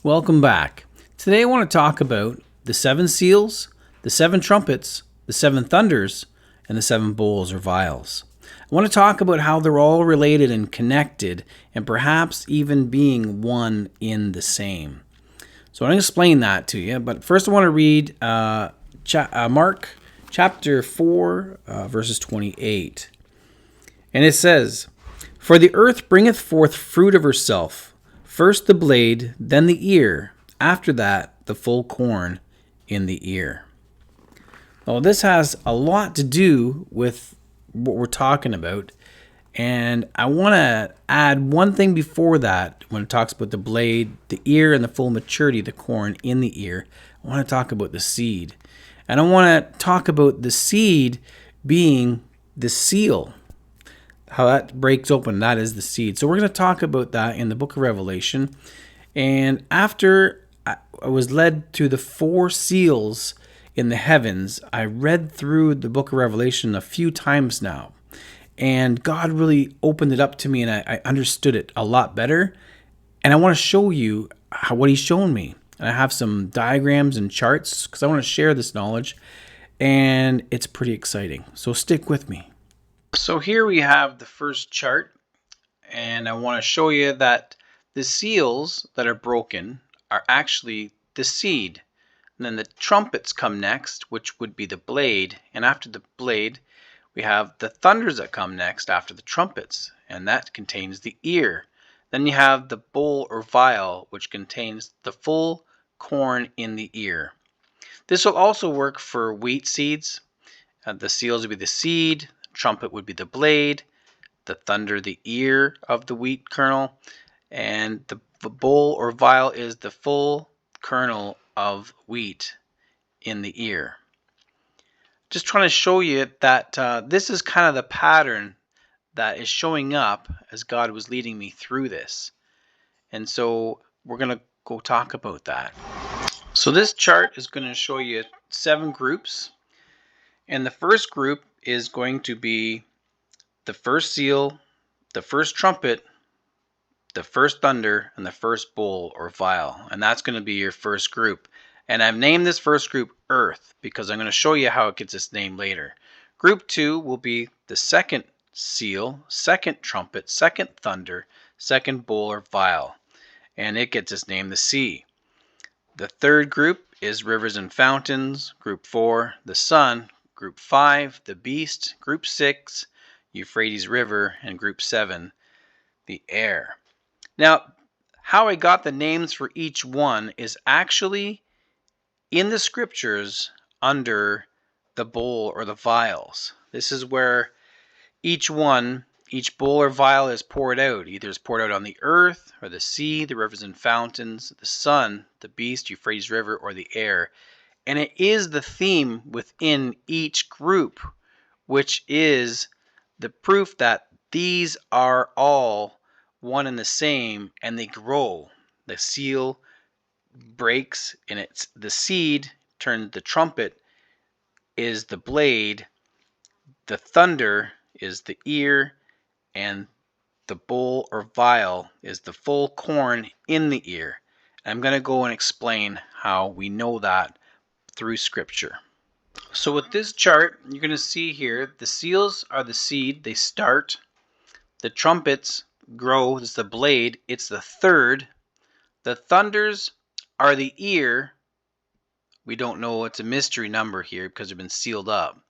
Welcome back. Today I want to talk about the 7 seals, the 7 trumpets, the 7 thunders, and the 7 bowls or vials. I want to talk about how they're all related and connected, and perhaps even being one in the same. So I'm going to explain that to you, but first I want to read Mark chapter 4, verses 28. And it says, "For the earth bringeth forth fruit of herself, first the blade, then the ear, after that the full corn in the ear." Well, this has a lot to do with what we're talking about. And I want to add one thing before that when it talks about the blade, the ear, and the full maturity of the corn in the ear. I want to talk about the seed. And I want to talk about the seed being the seal. How that breaks open, that is the seed. So we're going to talk about that in the book of Revelation. And after I was led to the 4 seals in the heavens, I read through the book of Revelation a few times now. And God really opened it up to me, and I understood it a lot better. And I want to show you what He's shown me. And I have some diagrams and charts because I want to share this knowledge. And it's pretty exciting. So stick with me. So here we have the first chart. And I want to show you that the seals that are broken are actually the seed. And then the trumpets come next, which would be the blade. And after the blade, we have the thunders that come next after the trumpets, and that contains the ear. Then you have the bowl or vial, which contains the full corn in the ear. This will also work for wheat seeds. The seals would be the seed, trumpet would be the blade, the thunder the ear of the wheat kernel, and the bowl or vial is the full kernel of wheat in the ear. Just trying to show you that this is kind of the pattern that is showing up as God was leading me through this. And so we're going to go talk about that. So this chart is going to show you 7 groups. And the first group is going to be the first seal, the first trumpet, the first thunder, and the first bowl or vial. And that's going to be your first group. And I've named this first group Earth because I'm going to show you how it gets its name later. Group 2 will be the second seal, second trumpet, second thunder, second bowl or vial. And it gets its name the sea. The third group is rivers and fountains. Group 4, the sun. Group 5, the beast. Group 6, Euphrates River. And group 7, the air. Now, how I got the names for each one is actually in the scriptures under the bowl or the vials. This is where each bowl or vial is poured out. Either it's poured out on the earth or the sea, the rivers and fountains, the sun, the beast, Euphrates River, or the air. And it is the theme within each group, which is the proof that these are all one and the same, and they grow. The seal breaks, and it's the seed turns the trumpet is the blade, the thunder is the ear, and the bowl or vial is the full corn in the ear. I'm going to go and explain how we know that through scripture. So with this chart, you're going to see here the seals are the seed, they start. The trumpets grow, it's the blade, it's the third. The thunders are the ear. We don't know, it's a mystery number here because they've been sealed up.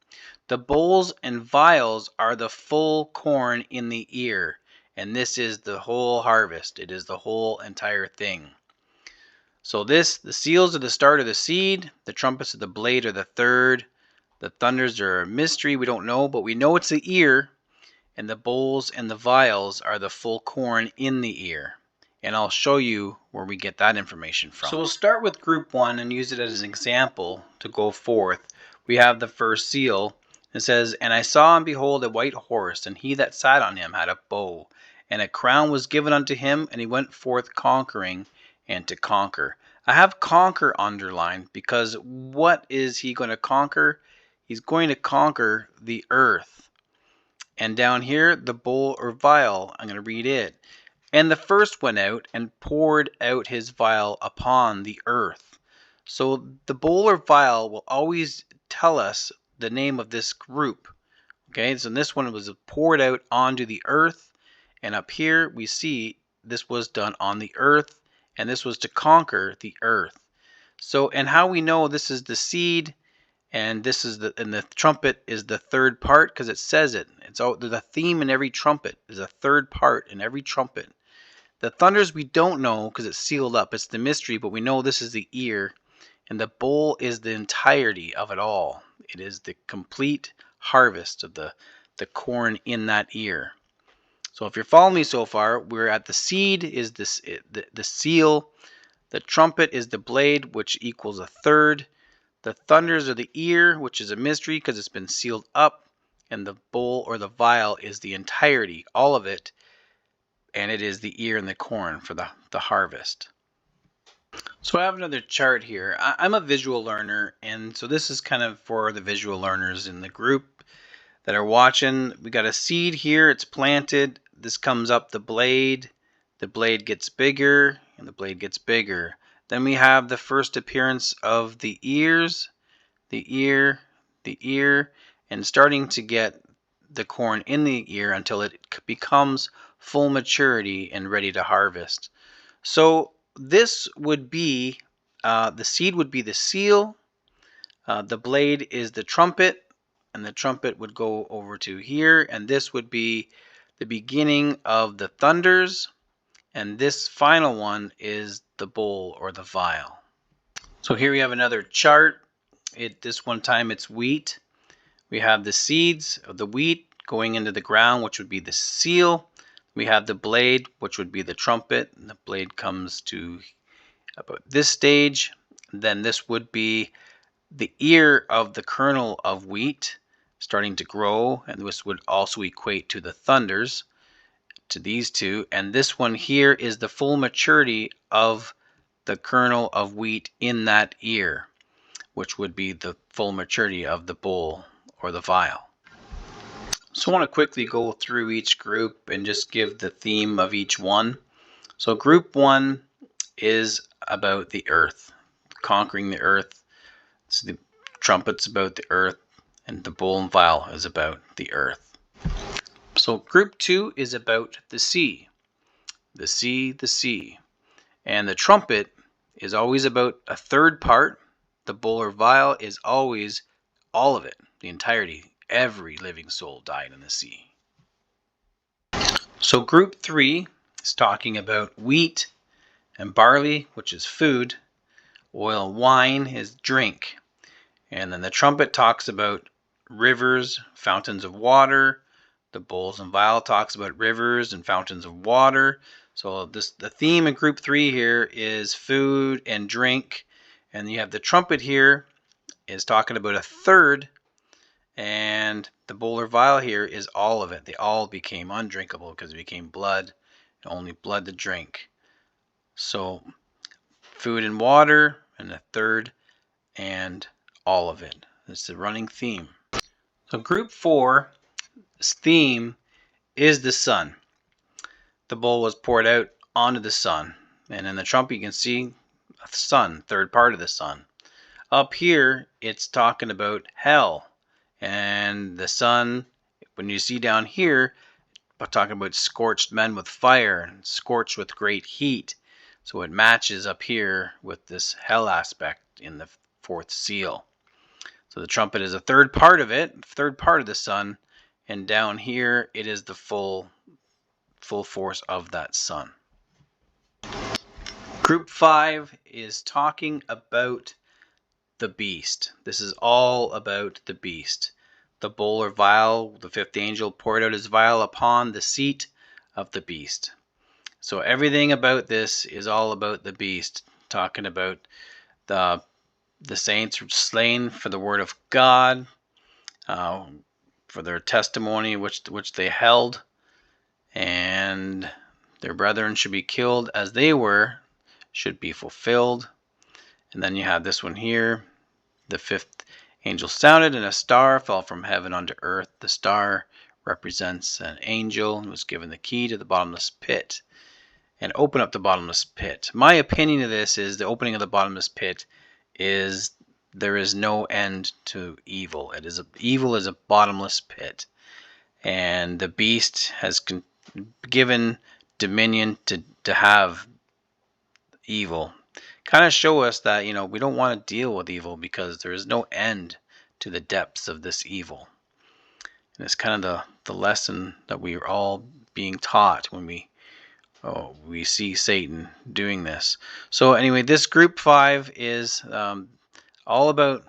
The bowls and vials are the full corn in the ear, and this is the whole harvest. It is the whole entire thing. So the seals are the start of the seed, the trumpets are the blade or the third, the thunders are a mystery, we don't know, but we know it's the ear, and the bowls and the vials are the full corn in the ear. And I'll show you where we get that information from. So we'll start with group 1 and use it as an example to go forth. We have the first seal. It says, "And I saw and behold a white horse, and he that sat on him had a bow, and a crown was given unto him, and he went forth conquering and to conquer." I have conquer underlined because what is he going to conquer? He's going to conquer the earth. And down here, the bowl or vial, I'm going to read it. And the first went out and poured out his vial upon the earth. So the bowl or vial will always tell us the name of this group. Okay, so this one was poured out onto the earth, and up here we see this was done on the earth, and this was to conquer the earth. So, and how we know this is the seed, and this is the trumpet is the third part, because it says it. It's all the theme in every trumpet is a third part in every trumpet. The thunders we don't know because it's sealed up. It's the mystery, but we know this is the ear, and the bowl is the entirety of it all. It is the complete harvest of the corn in that ear. So if you're following me so far, we're at the seed is this the seal, the trumpet is the blade, which equals a third. The thunders are the ear, which is a mystery because it's been sealed up, and the bowl or the vial is the entirety, all of it, and it is the ear and the corn for the harvest. So I have another chart here. I'm a visual learner, and so this is kind of for the visual learners in the group that are watching. We got a seed here, it's planted. This comes up the blade gets bigger, and the blade gets bigger. Then we have the first appearance of the ears, the ear, and starting to get the corn in the ear until it becomes full maturity and ready to harvest. So this would be, the seed would be the seal, the blade is the trumpet, and the trumpet would go over to here, and this would be the beginning of the thunders, and this final one is the bowl or the vial. So here we have another chart. This one time it's wheat. We have the seeds of the wheat going into the ground, which would be the seal. We have the blade, which would be the trumpet, and the blade comes to about this stage. Then this would be the ear of the kernel of wheat starting to grow, and this would also equate to the thunders, to these two. And this one here is the full maturity of the kernel of wheat in that ear, which would be the full maturity of the bowl or the vial. So I want to quickly go through each group and just give the theme of each one. So group 1 is about the earth, conquering the earth. So the trumpet's about the earth, and the bowl and vial is about the earth. So group 2 is about the sea. The sea. And the trumpet is always about a third part. The bowl or vial is always all of it, the entirety. Every living soul died in the sea. So group 3 is talking about wheat and barley, which is food. Oil and wine is drink. And then the trumpet talks about rivers, fountains of water. The bowls and vial talks about rivers and fountains of water. So the theme in group 3 here is food and drink. And you have the trumpet here is talking about a third, and the bowl or vial here is all of it. They all became undrinkable because it became blood, and only blood to drink. So food and water, and a third, and all of it. It's the running theme. So group 4's theme is the sun. The bowl was poured out onto the sun, and in the trumpet you can see a sun, third part of the sun. Up here it's talking about hell, and the sun, when you see down here, talking about scorched men with fire and scorched with great heat. So it matches up here with this hell aspect in the fourth seal. So the trumpet is a third part of it, third part of the sun, and down here it is the full force of that sun. Group 5 is talking about the beast. This is all about the beast. The bowl or vial, the fifth angel poured out his vial upon the seat of the beast. So everything about this is all about the beast, talking about the saints were slain for the word of God, for their testimony which they held, and their brethren should be killed as they were, should be fulfilled. And then you have this one here. The fifth angel sounded, and a star fell from heaven unto earth. The star represents an angel and was given the key to the bottomless pit. and open up the bottomless pit. My opinion of this is the opening of the bottomless pit is there is no end to evil. Evil is a bottomless pit, and the beast has given dominion to have evil. Kind of show us that we don't want to deal with evil because there is no end to the depths of this evil. And it's kind of the lesson that we are all being taught when we see Satan doing this. So anyway, this group 5 is all about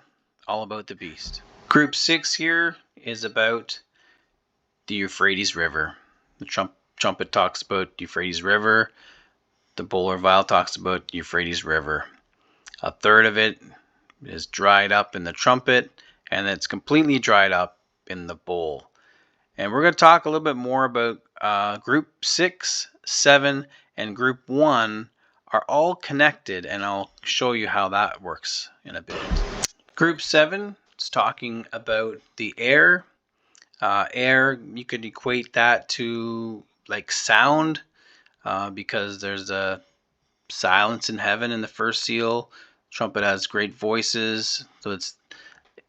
the beast. Group 6 here is about the Euphrates River. The trumpet talks about Euphrates River. The bowl or vial talks about Euphrates River. A third of it is dried up in the trumpet, and it's completely dried up in the bowl. And we're going to talk a little bit more about group 6, 7, and group 1 are all connected, and I'll show you how that works in a bit. Group 7 is talking about the air. Air, you could equate that to like sound, because there's a silence in heaven in the first seal. Trumpet has great voices, so it's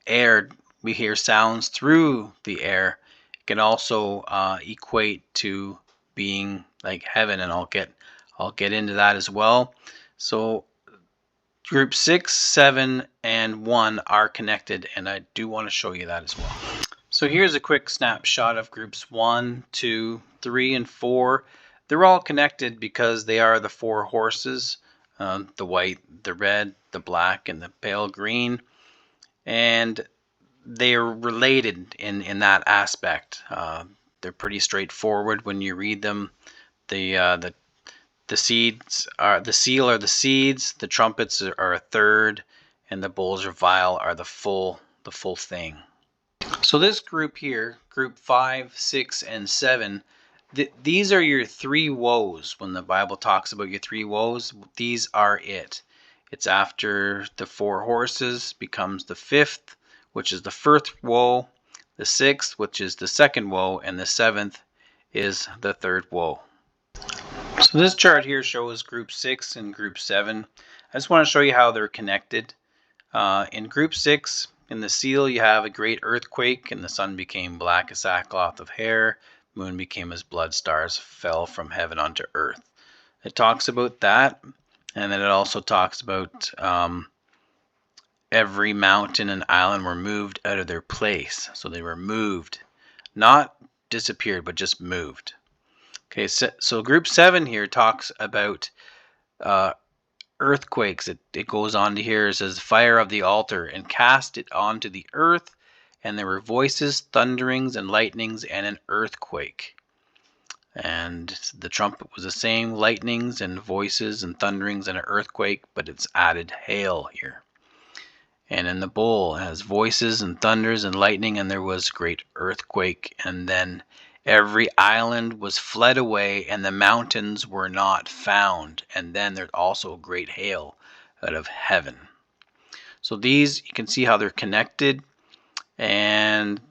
air. We hear sounds through the air. It can also equate to being like heaven, and I'll get into that as well. So group 6, 7, and 1 are connected, and I do want to show you that as well. So here's a quick snapshot of groups 1, 2, 3, and 4. They're all connected because they are the 4 horses, the white, the red, the black, and the pale green. And they're related in that aspect. They're pretty straightforward when you read them. The seeds are the seal are the seeds, the trumpets are a third, and the bowls or vial are the full thing. So this group here, group 5, 6, and 7, these are your 3 woes. When the Bible talks about your 3 woes, these are it. It's after the 4 horses becomes the 5th, which is the first woe, the 6th, which is the second woe, and the 7th is the third woe. So this chart here shows group 6 and group 7. I just want to show you how they're connected. In group 6, in the seal, you have a great earthquake, and the sun became black as sackcloth of hair, moon became as blood, stars fell from heaven unto earth. It talks about that, and then it also talks about every mountain and island were moved out of their place. So they were moved, not disappeared, but just moved. Okay, so group 7 here talks about earthquakes. It goes on to here, it says, fire of the altar, and cast it onto the earth, and there were voices, thunderings, and lightnings, and an earthquake. And the trumpet was the same, lightnings and voices and thunderings and an earthquake, but it's added hail here. And in the bowl it has voices and thunders and lightning, and there was great earthquake, and then every island was fled away, and the mountains were not found. And then there's also great hail out of heaven. So these, you can see how they're connected. And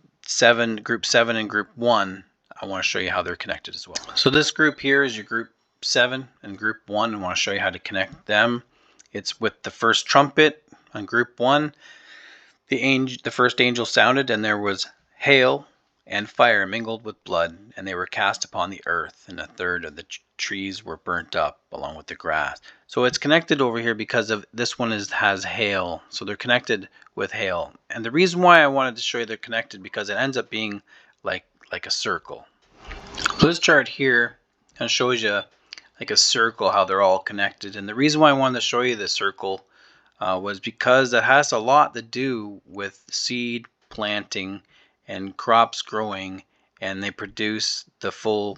group 7 and group 1, I want to show you how they're connected as well. So this group here is your group 7 and group 1. I want to show you how to connect them. It's with the first trumpet on group 1. The first angel sounded, and there was hail and fire mingled with blood, and they were cast upon the earth, and a third of the trees were burnt up along with the grass. So it's connected over here because of this one has hail, so they're connected with hail. And the reason why I wanted to show you they're connected, because it ends up being like a circle. So this chart here kind of shows you like a circle, how they're all connected. And the reason why I wanted to show you the circle was because it has a lot to do with seed planting and crops growing, and they produce the full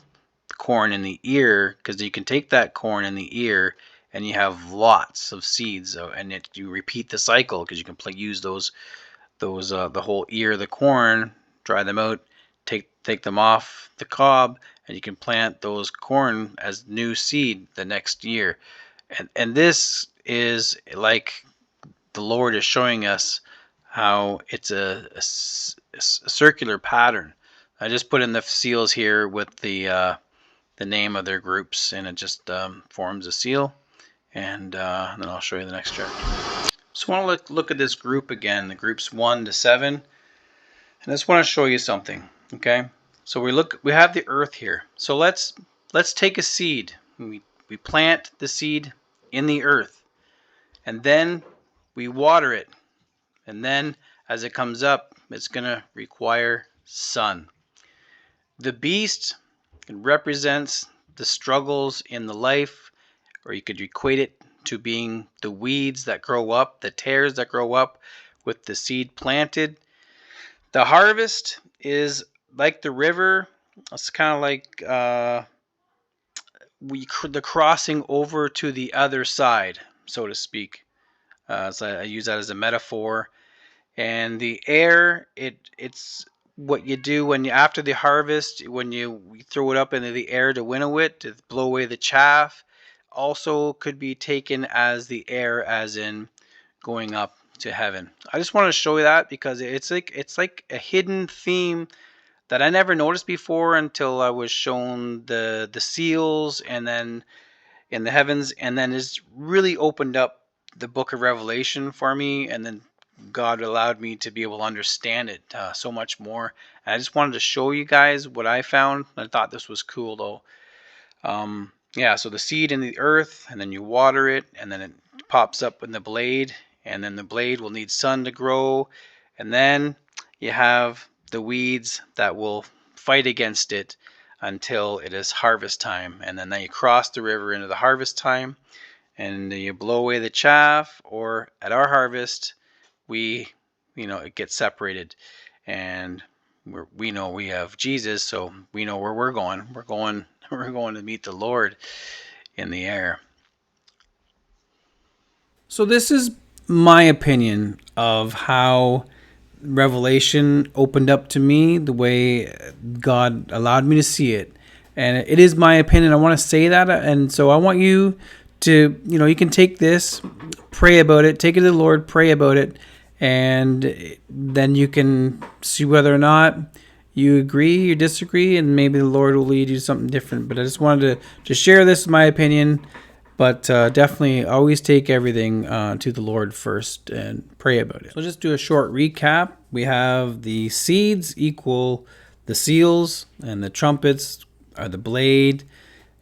corn in the ear, because you can take that corn in the ear and you have lots of seeds, and you repeat the cycle, because you can use those the whole ear of the corn, dry them out, take them off the cob, and you can plant those corn as new seed the next year. And this is like the Lord is showing us how it's a circular pattern. I just put in the seals here with the the name of their groups, and it just forms a seal. And then I'll show you the next chart. So I want to look at this group again, the groups 1 to 7, and I just want to show you something. Okay, so we have the earth here. So let's take a seed. We plant the seed in the earth, and then we water it, and then as it comes up, it's gonna require sun. The beast represents the struggles in the life, or you could equate it to being the weeds that grow up, the tares that grow up with the seed planted. The harvest is like the river. It's kind of like the crossing over to the other side, so to speak. So I use that as a metaphor. And the air, it's what you do when after the harvest, when you throw it up into the air to winnow it, to blow away the chaff. Also could be taken as the air, as in going up to heaven. I just want to show you that because it's like a hidden theme that I never noticed before until I was shown the seals and then in the heavens, and then it's really opened up the book of Revelation for me, and then God allowed me to be able to understand it so much more. And I just wanted to show you guys what I found. I thought this was cool though. Yeah, so the seed in the earth, and then you water it, and then it pops up in the blade, and then the blade will need sun to grow, and then you have the weeds that will fight against it until it is harvest time, and then you cross the river into the harvest time, and you blow away the chaff, or at our harvest, it gets separated, and we know we have Jesus, so we know where we're going. We're going to meet the Lord in the air. So this is my opinion of how Revelation opened up to me, the way God allowed me to see it. And it is my opinion. I want to say that. And so I want you to, you can take this, pray about it, take it to the Lord, pray about it. And then you can see whether or not you agree or disagree, and maybe the Lord will lead you to something different. But I just wanted to share this, my opinion. But definitely always take everything to the Lord first and pray about it. So just do a short recap. We have the seeds equal the seals, and the trumpets are the blade,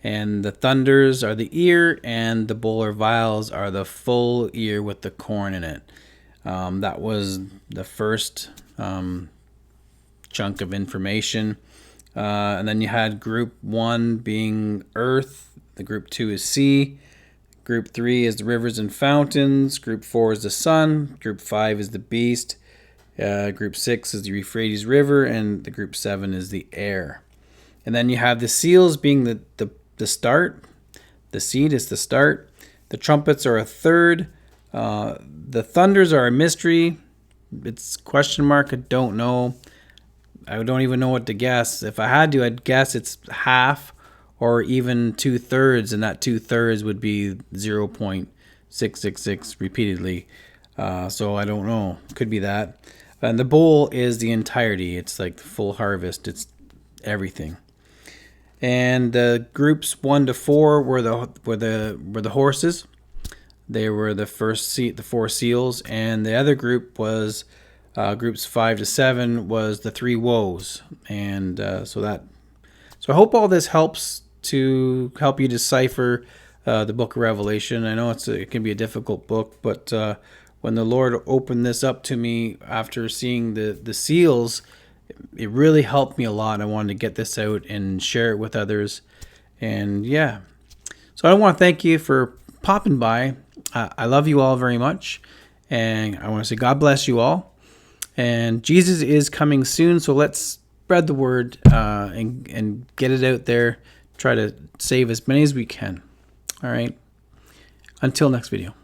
and the thunders are the ear, and the bowl or vials are the full ear with the corn in it. That was the first chunk of information. And then you had group 1 being earth. The group 2 is sea. Group 3 is the rivers and fountains. Group 4 is the sun. Group 5 is the beast. Group 6 is the Euphrates River. And the group 7 is the air. And then you have the seals being the start. The seed is the start. The trumpets are a third. The thunders are a mystery. It's question mark. I don't know. I don't even know what to guess. If I had to, I'd guess it's half or even 2/3, and that 2/3 would be 0.666 repeatedly. So I don't know. Could be that. And the bowl is the entirety. It's like the full harvest. It's everything. And the groups 1 to 4 were the horses. They were the the 4 seals, and the other group was groups 5 to 7 was the 3 woes. And so I hope all this helps to help you decipher the book of Revelation. I know it can be a difficult book, but when the Lord opened this up to me after seeing the seals, it really helped me a lot. I wanted to get this out and share it with others. And yeah, so I want to thank you for popping by. I love you all very much, and I want to say God bless you all. And Jesus is coming soon, so let's spread the word and get it out there. Try to save as many as we can. All right. Until next video.